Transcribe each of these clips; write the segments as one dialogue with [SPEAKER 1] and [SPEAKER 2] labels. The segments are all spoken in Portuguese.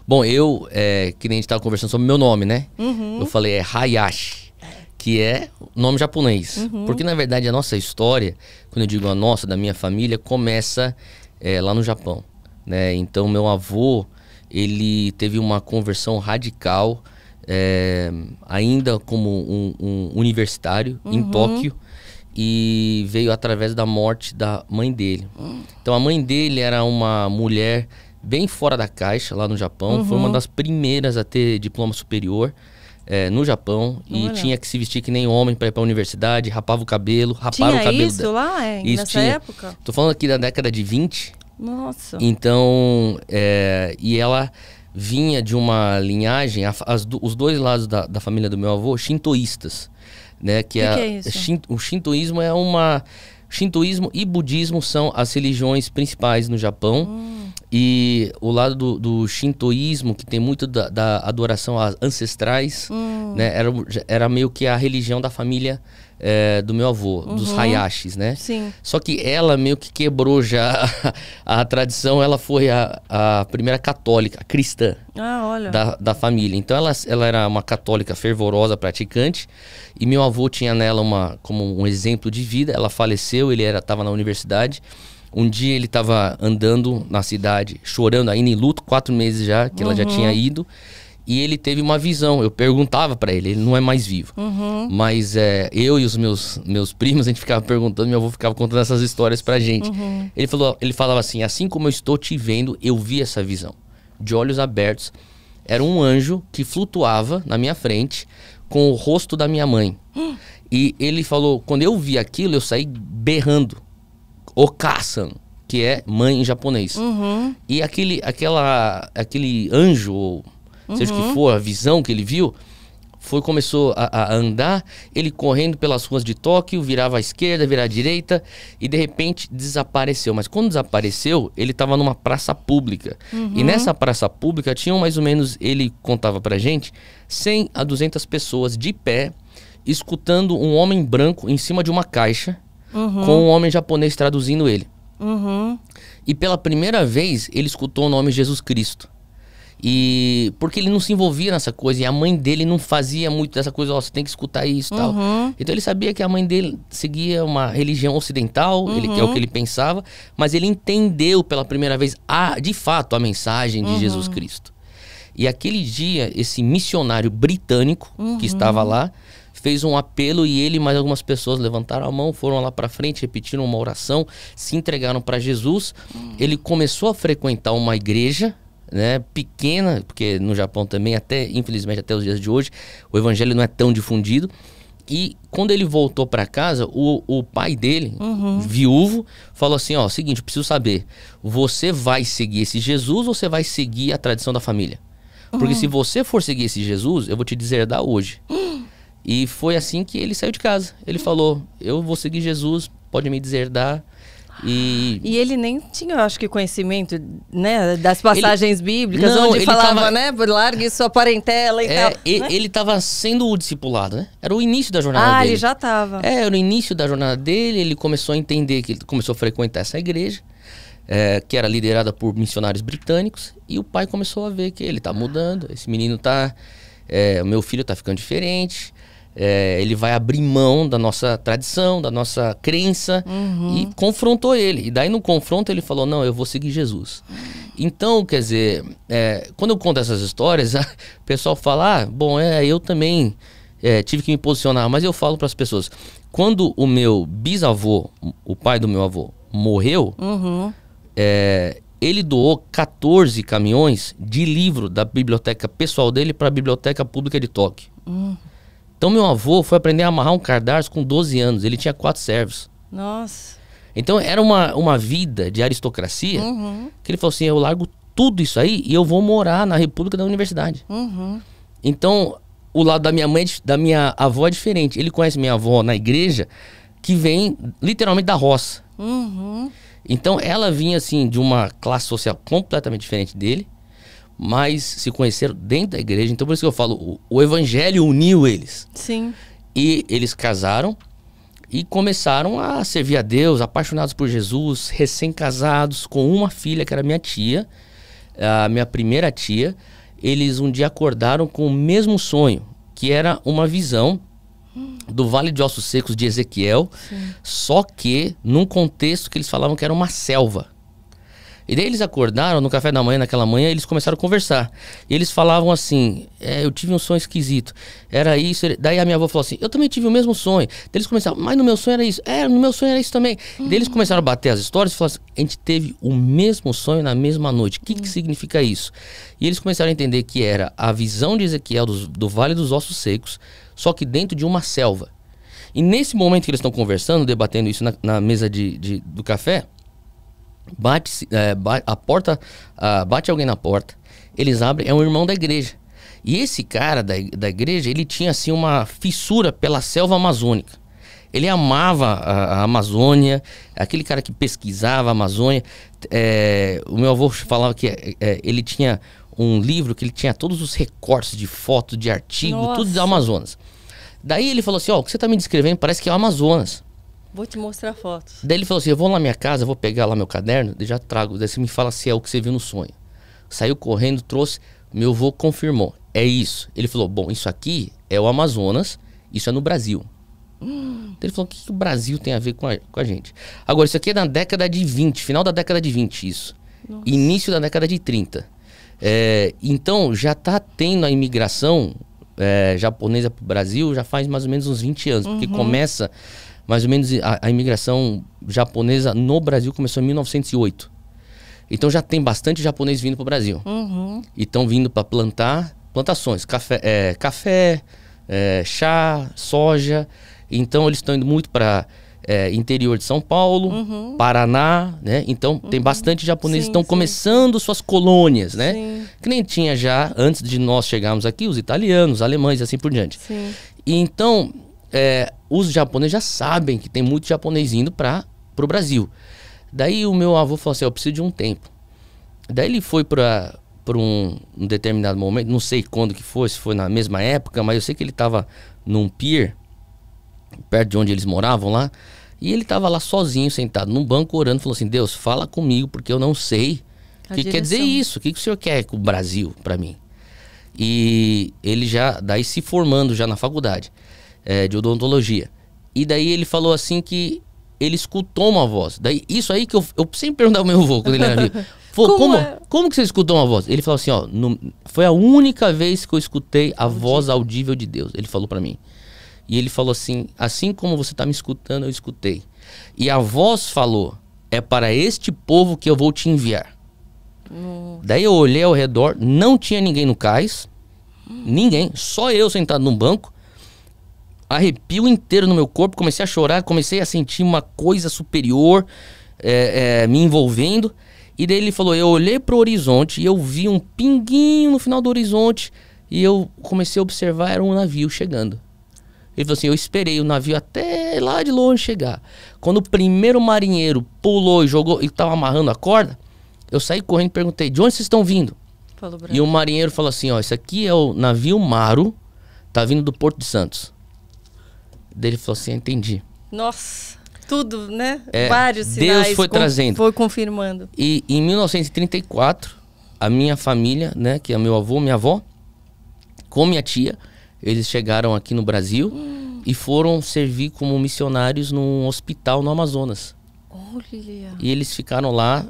[SPEAKER 1] Bom, que nem a gente estava conversando sobre o meu nome, né?
[SPEAKER 2] Uhum.
[SPEAKER 1] Eu falei Hayashi, que é nome japonês.
[SPEAKER 2] Uhum.
[SPEAKER 1] Porque, na verdade, a nossa história, quando eu digo a nossa, da minha família, começa lá no Japão, né? Então, meu avô, ele teve uma conversão radical, ainda como um universitário, em Tóquio, e veio através da morte da mãe dele. Então, a mãe dele era uma mulher bem fora da caixa lá no Japão. Foi uma das primeiras a ter diploma superior no Japão. E tinha que se vestir que nem homem para ir para a universidade, rapava o cabelo, raparam o cabelo.
[SPEAKER 2] Tinha isso lá, nessa época?
[SPEAKER 1] Tô falando aqui da década de 20.
[SPEAKER 2] Nossa.
[SPEAKER 1] Então, e ela vinha de uma linhagem, os dois lados da família do meu avô, shintoístas, né? Que é isso? O shintoísmo shintoísmo e budismo são as religiões principais no Japão. E o lado do shintoísmo, que tem muito da adoração às ancestrais, né? Era meio que a religião da família do meu avô, dos Hayashis, né?
[SPEAKER 2] Sim.
[SPEAKER 1] Só que ela meio que quebrou já a tradição. Ela foi a primeira católica, cristã da família. Então ela era uma católica fervorosa, praticante. E meu avô tinha nela como um exemplo de vida. Ela faleceu, ele estava na universidade. Um dia ele estava andando na cidade, chorando, ainda em luto, 4 meses já, que ela já tinha ido. E ele teve uma visão. Eu perguntava pra ele não é mais vivo. Mas eu e os meus primos, a gente ficava perguntando, meu avô ficava contando essas histórias pra gente. Ele falava assim como eu estou te vendo, eu vi essa visão. De olhos abertos. Era um anjo que flutuava na minha frente com o rosto da minha mãe. E ele falou, quando eu vi aquilo, eu saí berrando. Okasan, que é mãe em japonês. E aquele anjo, ou seja o que for, a visão que ele viu, começou a andar, ele correndo pelas ruas de Tóquio, virava à esquerda, virava à direita, e de repente desapareceu. Mas quando desapareceu, ele estava numa praça pública. E nessa praça pública tinham mais ou menos, ele contava pra gente, 100 a 200 pessoas de pé, escutando um homem branco em cima de uma caixa, com um homem japonês traduzindo ele. E pela primeira vez, ele escutou o nome Jesus Cristo. E porque ele não se envolvia nessa coisa, e a mãe dele não fazia muito dessa coisa, você tem que escutar isso e tal. Então ele sabia que a mãe dele seguia uma religião ocidental, que é o que ele pensava, mas ele entendeu pela primeira vez, de fato, a mensagem de Jesus Cristo. E aquele dia, esse missionário britânico que estava lá, fez um apelo, e ele e mais algumas pessoas levantaram a mão, foram lá pra frente, repetiram uma oração, se entregaram para Jesus. Ele começou a frequentar uma igreja, né, pequena, porque no Japão também, infelizmente até os dias de hoje, o evangelho não é tão difundido. E quando ele voltou para casa, o pai dele, viúvo, falou assim, seguinte, eu preciso saber, você vai seguir esse Jesus ou você vai seguir a tradição da família? Porque se você for seguir esse Jesus, eu vou te deserdar hoje. E foi assim que ele saiu de casa. Ele falou, eu vou seguir Jesus, pode me deserdar. E ele nem tinha, eu acho que, conhecimento, né, das passagens bíblicas, onde falava, né, largue sua parentela e tal. Ele estava sendo o discipulado, né? Era o início da jornada dele. Ele já estava. Era o início da jornada dele, ele começou a entender, que ele começou a frequentar essa igreja, que era liderada por missionários britânicos, e o pai começou a ver que ele tá mudando, esse menino o meu filho tá ficando diferente. Ele vai abrir mão da nossa tradição, da nossa crença, e confrontou ele. E daí no confronto ele falou, não, eu vou seguir Jesus. Então, quer dizer, quando eu conto essas histórias, o pessoal fala, bom, eu também tive que me posicionar. Mas eu falo para as pessoas, quando o meu bisavô, o pai do meu avô, morreu, ele doou 14 caminhões de livro da biblioteca pessoal dele para a biblioteca pública de Tóquio. Então meu avô foi aprender a amarrar um cadarço com 12 anos. Ele tinha 4 servos. Nossa. Então era uma vida de aristocracia, que ele falou assim, eu largo tudo isso aí e eu vou morar na República da Universidade. Então o lado da minha mãe, da minha avó é diferente. Ele conhece minha avó na igreja, que vem literalmente da roça. Então ela vinha assim de uma classe social completamente diferente dele, mas se conheceram dentro da igreja. Então por isso que eu falo, o evangelho uniu eles. Sim. E eles casaram e começaram a servir a Deus, apaixonados por Jesus, recém-casados, com uma filha que era minha tia. a minha primeira tia, eles um dia acordaram com o mesmo sonho, que era uma visão do Vale de Ossos Secos de Ezequiel, só que num contexto que eles falavam que era uma selva. E daí eles acordaram no café da manhã, naquela manhã, eles começaram a conversar. E eles falavam assim, eu tive um sonho esquisito, era isso. Daí a minha avó falou assim, eu também tive o mesmo sonho. Daí eles começaram, mas no meu sonho era isso. No meu sonho era isso também. E daí eles começaram a bater as histórias e falaram assim, a gente teve o mesmo sonho na mesma noite. O que significa isso? E eles começaram a entender que era a visão de Ezequiel do Vale dos Ossos Secos, só que dentro de uma selva. E nesse momento que eles estão conversando, debatendo isso na mesa do café, bate alguém na porta, eles abrem, é um irmão da igreja. E esse cara da igreja, ele tinha assim uma fissura pela selva amazônica. Ele amava a Amazônia, aquele cara que pesquisava a Amazônia. O meu avô falava que ele tinha um livro que ele tinha todos os recortes de fotos, de artigo, tudo do Amazonas. Daí ele falou assim, o que você tá me descrevendo parece que é o Amazonas.
[SPEAKER 2] Vou te mostrar fotos.
[SPEAKER 1] Daí ele falou assim, eu vou lá na minha casa, vou pegar lá meu caderno, e já trago. Daí você me fala se é o que você viu no sonho. Saiu correndo, trouxe, meu avô confirmou. É isso. Ele falou, bom, isso aqui é o Amazonas, isso é no Brasil. Daí ele falou, o que o Brasil tem a ver com a gente? Agora, isso aqui é na década de 20, final da década de 20, isso. Nossa. Início da década de 30. Então, já tá tendo a imigração japonesa pro Brasil já faz mais ou menos uns 20 anos, porque começa... Mais ou menos a imigração japonesa no Brasil começou em 1908. Então já tem bastante japonês vindo para o Brasil. E estão vindo para plantar plantações. Café, chá, soja. Então eles estão indo muito para interior de São Paulo, Paraná, né? Então tem bastante japoneses que estão começando suas colônias, né? Sim. Que nem tinha já, antes de nós chegarmos aqui, os italianos, os alemães e assim por diante. Sim. E então... os japoneses já sabem que tem muito japonês indo para o Brasil. Daí o meu avô falou assim, eu preciso de um tempo. Daí ele foi para um determinado momento, não sei quando que foi, se foi na mesma época, mas eu sei que ele estava num pier, perto de onde eles moravam lá, e ele estava lá sozinho, sentado num banco, orando, falou assim, Deus, fala comigo, porque eu não sei o que quer dizer isso, o que o senhor quer com o Brasil para mim? E ele já, daí se formando já na faculdade, de odontologia. E daí ele falou assim que ele escutou uma voz. Daí isso aí que eu sempre perguntava ao meu avô quando ele era vivo. Como que você escutou uma voz? Ele falou assim, foi a única vez que eu escutei a voz audível de Deus. Ele falou pra mim. E ele falou assim como você tá me escutando, eu escutei. E a voz falou, é para este povo que eu vou te enviar. Daí eu olhei ao redor, não tinha ninguém no cais, ninguém, só eu sentado num banco. Arrepio inteiro no meu corpo, comecei a chorar, comecei a sentir uma coisa superior me envolvendo. E daí ele falou, eu olhei pro horizonte e eu vi um pinguinho no final do horizonte e eu comecei a observar, era um navio chegando. Ele falou assim, eu esperei o navio até lá de longe chegar. Quando o primeiro marinheiro pulou e jogou, e tava amarrando a corda, eu saí correndo e perguntei, de onde vocês estão vindo? E o marinheiro falou assim, esse aqui é o navio Maru, tá vindo do Porto de Santos. Daí ele falou assim, entendi.
[SPEAKER 2] Nossa, tudo, né? Vários
[SPEAKER 1] sinais. Deus foi trazendo.
[SPEAKER 2] Foi confirmando.
[SPEAKER 1] E em 1934, a minha família, né, que é meu avô, minha avó, com minha tia, eles chegaram aqui no Brasil e foram servir como missionários num hospital no Amazonas.
[SPEAKER 2] Olha.
[SPEAKER 1] E eles ficaram lá,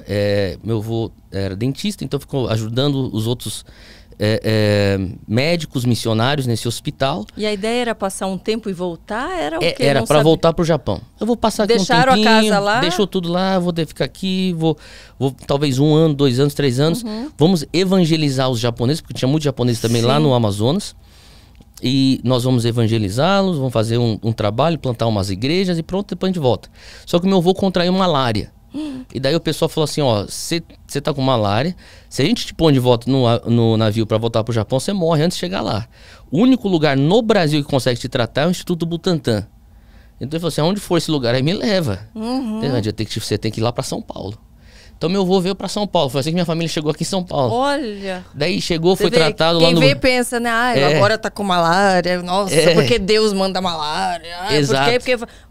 [SPEAKER 1] meu avô era dentista, então ficou ajudando os outros médicos missionários nesse hospital.
[SPEAKER 2] E a ideia era passar um tempo e voltar? Era o quê?
[SPEAKER 1] Era para voltar pro Japão. Eu vou passar aqui um tempinho.
[SPEAKER 2] Deixaram a casa lá?
[SPEAKER 1] Deixou tudo lá, vou ficar aqui, vou talvez 1 ano, 2 anos, 3 anos. Vamos evangelizar os japoneses, porque tinha muitos japoneses também lá no Amazonas. E nós vamos evangelizá-los, vamos fazer um trabalho, plantar umas igrejas e pronto, depois a gente volta. Só que meu avô contraiu malária. E daí o pessoal falou assim, você tá com malária, se a gente te põe de volta no navio para voltar pro Japão, você morre antes de chegar lá. O único lugar no Brasil que consegue te tratar é o Instituto Butantan. Então ele falou assim, aonde for esse lugar aí, me leva. Você tem que ir lá para São Paulo. Então meu avô veio para São Paulo, foi assim que minha família chegou aqui em São Paulo.
[SPEAKER 2] Olha!
[SPEAKER 1] Daí chegou, foi tratado lá no...
[SPEAKER 2] Quem vê pensa, né? Agora tá com malária, nossa, porque Deus manda malária.
[SPEAKER 1] Exato.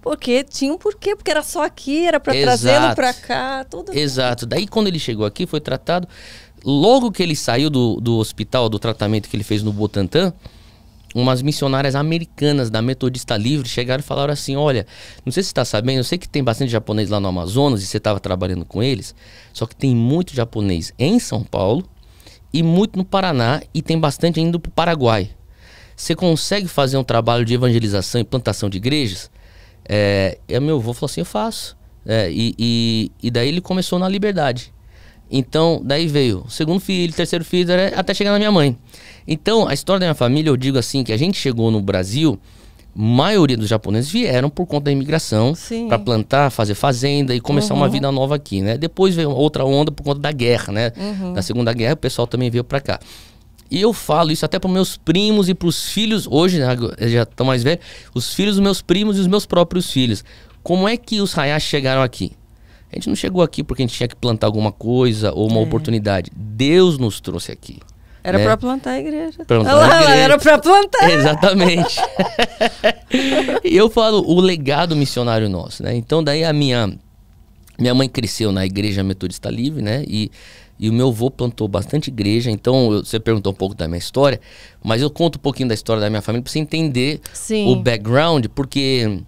[SPEAKER 2] Porque tinha um porquê, porque era só aqui, era para trazê-lo para cá, tudo.
[SPEAKER 1] Exato. Daí quando ele chegou aqui, foi tratado logo que ele saiu do hospital, do tratamento que ele fez no Butantan, umas missionárias americanas da Metodista Livre chegaram e falaram assim, olha, não sei se você está sabendo, eu sei que tem bastante japonês lá no Amazonas e você estava trabalhando com eles, só que tem muito japonês em São Paulo e muito no Paraná e tem bastante indo para o Paraguai. Você consegue fazer um trabalho de evangelização e plantação de igrejas? Meu avô falou assim, eu faço. E daí ele começou na Liberdade. Então, daí veio o segundo filho, terceiro filho, até chegar na minha mãe. Então, a história da minha família, eu digo assim, que a gente chegou no Brasil, maioria dos japoneses vieram por conta da imigração, para plantar, fazer fazenda e começar uma vida nova aqui, né? Depois veio outra onda por conta da guerra, né? Da Segunda Guerra, o pessoal também veio para cá. E eu falo isso até para meus primos e para os filhos, hoje, né, já estão mais velhos, os filhos dos meus primos e os meus próprios filhos. Como é que os Hayashi chegaram aqui? A gente não chegou aqui porque a gente tinha que plantar alguma coisa ou uma oportunidade. Deus nos trouxe aqui.
[SPEAKER 2] Era para plantar a igreja.
[SPEAKER 1] Era
[SPEAKER 2] para plantar.
[SPEAKER 1] Exatamente. E eu falo o legado missionário nosso, né? Então daí a minha mãe cresceu na Igreja Metodista Livre, né? E o meu avô plantou bastante igreja. Então você perguntou um pouco da minha história, mas eu conto um pouquinho da história da minha família para você entender o background, porque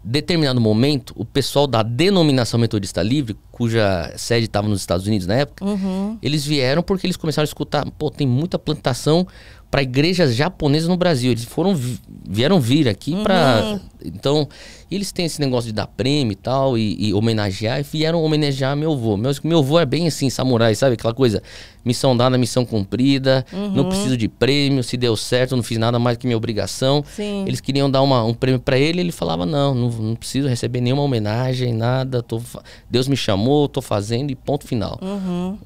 [SPEAKER 1] determinado momento, o pessoal da denominação Metodista Livre, cuja sede estava nos Estados Unidos na época, eles vieram porque eles começaram a escutar, pô, tem muita plantação para igrejas japonesas no Brasil. Eles vieram vir aqui para... Então, eles têm esse negócio de dar prêmio e tal, e homenagear, e vieram homenagear meu avô. Meu avô é bem assim, samurai, sabe? Aquela coisa, missão dada, missão cumprida, não preciso de prêmio, se deu certo, não fiz nada mais que minha obrigação.
[SPEAKER 2] Sim.
[SPEAKER 1] Eles queriam dar um prêmio para ele, ele falava, não preciso receber nenhuma homenagem, nada, Deus me chamou, tô fazendo e ponto final.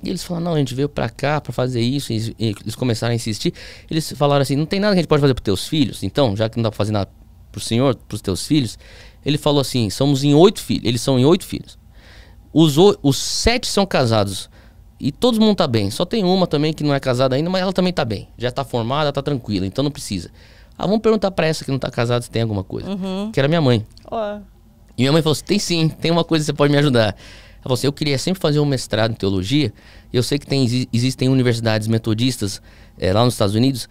[SPEAKER 1] E eles falaram, não, a gente veio para cá para fazer isso, e eles começaram a insistir. Eles falaram assim, não tem nada que a gente pode fazer pros teus filhos, então, já que não dá pra fazer nada pro senhor, pros teus filhos. Ele falou assim, somos em 8 filhos, eles são em 8 filhos. Os 7 são casados e todo mundo tá bem. Só tem uma também que não é casada ainda, mas ela também tá bem. Já tá formada, tá tranquila, então não precisa. Vamos perguntar pra essa que não tá casada se tem alguma coisa. Que era minha mãe. E minha mãe falou assim, tem sim, tem uma coisa que você pode me ajudar. Ela falou assim, eu queria sempre fazer um mestrado em teologia. Eu sei que existem universidades metodistas lá nos Estados Unidos.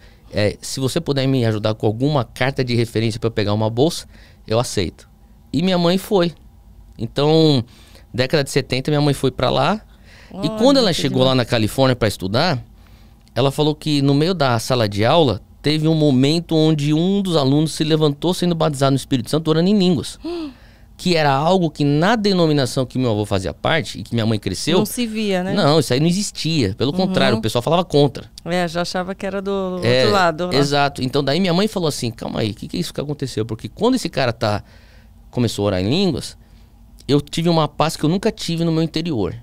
[SPEAKER 1] Se você puder me ajudar com alguma carta de referência para eu pegar uma bolsa, eu aceito. E minha mãe foi. Então, década de 70, minha mãe foi para lá. E quando ela chegou lá na Califórnia para estudar, ela falou que no meio da sala de aula, teve um momento onde um dos alunos se levantou sendo batizado no Espírito Santo, orando em línguas. Que era algo que na denominação que meu avô fazia parte e que minha mãe cresceu...
[SPEAKER 2] Não se via, né?
[SPEAKER 1] Não, isso aí não existia. Pelo contrário, o pessoal falava contra.
[SPEAKER 2] Já achava que era do outro lado.
[SPEAKER 1] Exato. Então daí minha mãe falou assim, calma aí, o que é isso que aconteceu? Porque quando esse cara começou a orar em línguas, eu tive uma paz que eu nunca tive no meu interior.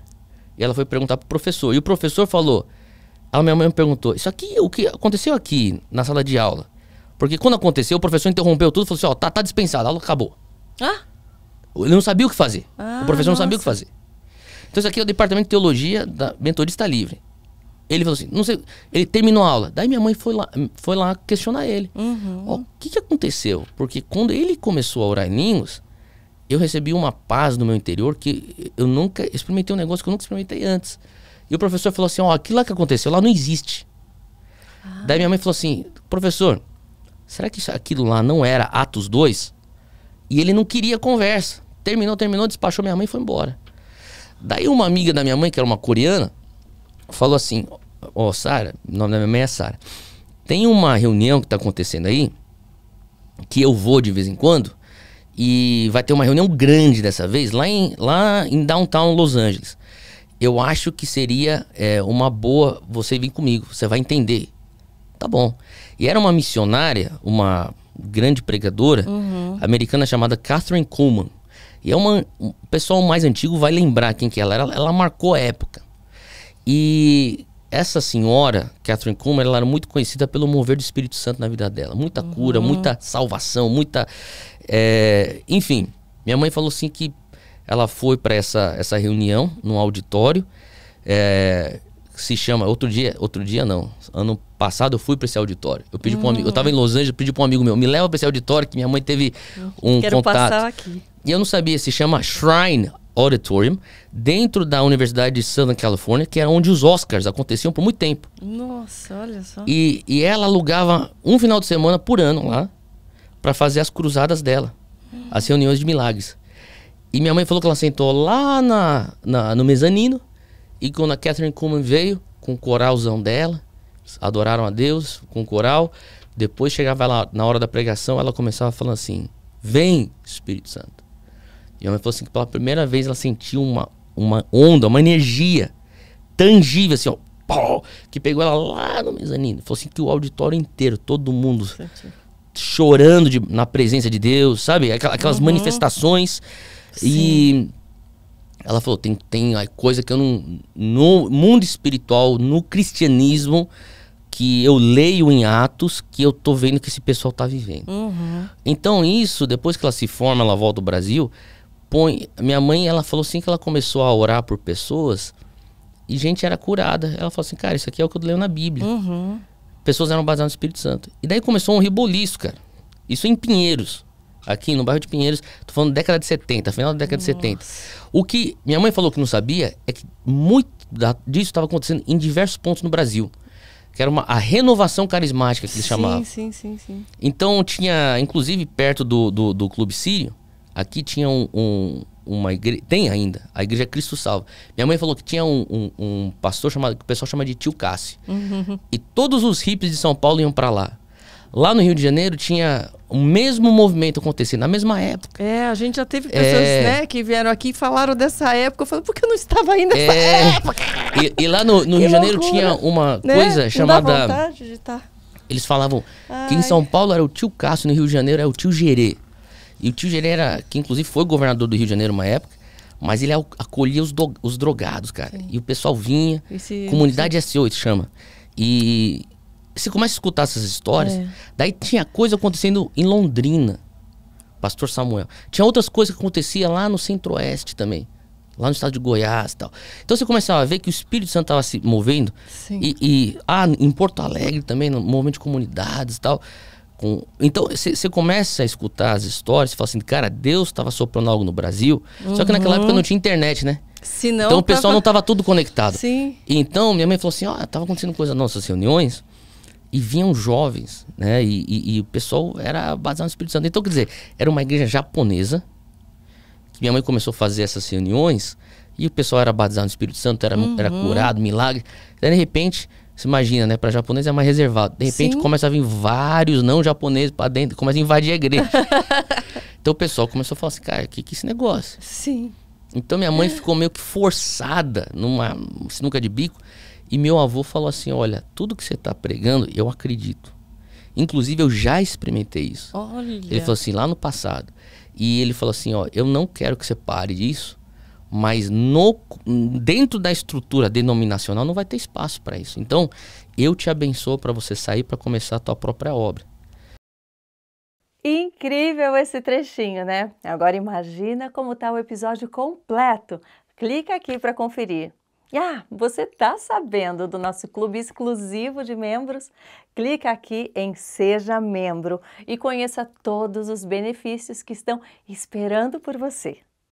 [SPEAKER 1] E ela foi perguntar pro professor. E o professor falou... minha mãe me perguntou, isso aqui, o que aconteceu aqui na sala de aula? Porque quando aconteceu, o professor interrompeu tudo e falou assim, tá dispensado, a aula acabou. Ele não sabia o que fazer. O professor não sabia o que fazer. Então isso aqui é o departamento de teologia da Metodista Livre. Ele falou assim, não sei, ele terminou a aula. Daí minha mãe foi lá questionar ele. O que aconteceu? Porque quando ele começou a orar em línguas, eu recebi uma paz no meu interior que eu nunca experimentei, um negócio que eu nunca experimentei antes. E o professor falou assim, aquilo lá que aconteceu lá não existe. Daí minha mãe falou assim, professor, será que aquilo lá não era Atos 2? E ele não queria conversa. Terminou, despachou minha mãe e foi embora. Daí uma amiga da minha mãe, que era uma coreana, falou assim, Sara, o nome da minha mãe é Sara, tem uma reunião que tá acontecendo aí, que eu vou de vez em quando, e vai ter uma reunião grande dessa vez, lá em downtown Los Angeles. Eu acho que seria uma boa você vir comigo, você vai entender. Tá bom. E era uma missionária, uma grande pregadora americana chamada Kathryn Kuhlman. E o pessoal mais antigo vai lembrar quem que ela era. Ela marcou a época. E essa senhora, Kathryn Kuhlman, ela era muito conhecida pelo mover do Espírito Santo na vida dela. Muita cura, muita salvação, muita... enfim, minha mãe falou assim que ela foi para essa reunião num auditório. Se chama... Outro dia não. Ano passado eu fui para esse auditório. Eu pedi para um amigo... Eu tava em Los Angeles, pedi para um amigo meu, me leva para esse auditório que minha mãe teve um
[SPEAKER 2] Quero
[SPEAKER 1] contato.
[SPEAKER 2] Passar aqui.
[SPEAKER 1] E eu não sabia, se chama Shrine Auditorium, dentro da Universidade de Southern California, que era onde os Oscars aconteciam por muito tempo.
[SPEAKER 2] Nossa, olha só.
[SPEAKER 1] E ela alugava um final de semana por ano lá, para fazer as cruzadas dela, as reuniões de milagres. E minha mãe falou que ela sentou lá no mezanino, e quando a Catherine Kuhlman veio, com o coralzão dela, adoraram a Deus com o coral, depois chegava lá na hora da pregação, ela começava falando assim, vem Espírito Santo. E a minha mãe falou assim, que pela primeira vez ela sentiu uma onda, uma energia tangível, assim, ó, pô, que pegou ela lá no mezanino. Falou assim que o auditório inteiro, todo mundo chorando na presença de Deus, sabe? Aquelas manifestações. Sim. E ela falou, tem coisa que eu não... No mundo espiritual, no cristianismo, que eu leio em Atos, que eu tô vendo que esse pessoal tá vivendo. Então isso, depois que ela se forma, ela volta ao Brasil... Minha mãe, ela falou assim que ela começou a orar por pessoas e gente era curada. Ela falou assim, cara, isso aqui é o que eu leio na Bíblia. Pessoas eram baseadas no Espírito Santo. E daí começou um reboliço, cara. Isso em Pinheiros, aqui no bairro de Pinheiros. Tô falando década de 70, final da década de 70. O que minha mãe falou que não sabia é que muito disso estava acontecendo em diversos pontos no Brasil. Que era a renovação carismática que eles chamavam.
[SPEAKER 2] Sim.
[SPEAKER 1] Então tinha, inclusive perto do Clube Sírio, aqui tinha uma igreja, tem ainda, a Igreja Cristo Salva. Minha mãe falou que tinha um pastor chamado, que o pessoal chama de Tio Cássio. E todos os hippies de São Paulo iam pra lá. Lá no Rio de Janeiro tinha o mesmo movimento acontecendo, na mesma época.
[SPEAKER 2] A gente já teve pessoas, né, que vieram aqui e falaram dessa época. Eu falei, por que eu não estava aí nessa época?
[SPEAKER 1] E lá no Rio de Janeiro tinha uma coisa chamada...
[SPEAKER 2] Não dá vontade de estar.
[SPEAKER 1] Eles falavam que em São Paulo era o Tio Cássio, no Rio de Janeiro era o Tio Gerê. E o Tio Gerê era, que inclusive foi governador do Rio de Janeiro uma época, mas ele acolhia os drogados, cara. Sim. E o pessoal vinha, comunidade SO, se chama. E você começa a escutar essas histórias, daí tinha coisa acontecendo em Londrina, Pastor Samuel. Tinha outras coisas que aconteciam lá no Centro-Oeste também, lá no estado de Goiás e tal. Então você começava a ver que o Espírito Santo estava se movendo. Em Porto Alegre também, no movimento de comunidades e tal. Então, você começa a escutar as histórias e fala assim, cara, Deus estava soprando algo no Brasil, só que naquela época não tinha internet, né? Então o pessoal não estava tudo conectado.
[SPEAKER 2] Sim.
[SPEAKER 1] Então, minha mãe falou assim, tava acontecendo coisa nas nossas reuniões, e vinham jovens, né? E o pessoal era baseado no Espírito Santo. Então, quer dizer, era uma igreja japonesa, que minha mãe começou a fazer essas reuniões, e o pessoal era baseado no Espírito Santo, era curado, milagre. Daí, de repente... Você imagina, né? Para japonês é mais reservado. De repente começa a vir vários não japoneses para dentro, começa a invadir a igreja. Então o pessoal começou a falar assim, cara, que é esse negócio?
[SPEAKER 2] Sim.
[SPEAKER 1] Então minha mãe ficou meio que forçada numa sinuca de bico. E meu avô falou assim, olha, tudo que você tá pregando, eu acredito. Inclusive eu já experimentei isso.
[SPEAKER 2] Olha.
[SPEAKER 1] Ele falou assim, lá no passado. E ele falou assim, ó, eu não quero que você pare disso. Mas dentro da estrutura denominacional não vai ter espaço para isso. Então, eu te abençoo para você sair para começar a tua própria obra.
[SPEAKER 3] Incrível esse trechinho, né? Agora imagina como está o episódio completo. Clica aqui para conferir. Você está sabendo do nosso clube exclusivo de membros? Clica aqui em Seja Membro e conheça todos os benefícios que estão esperando por você.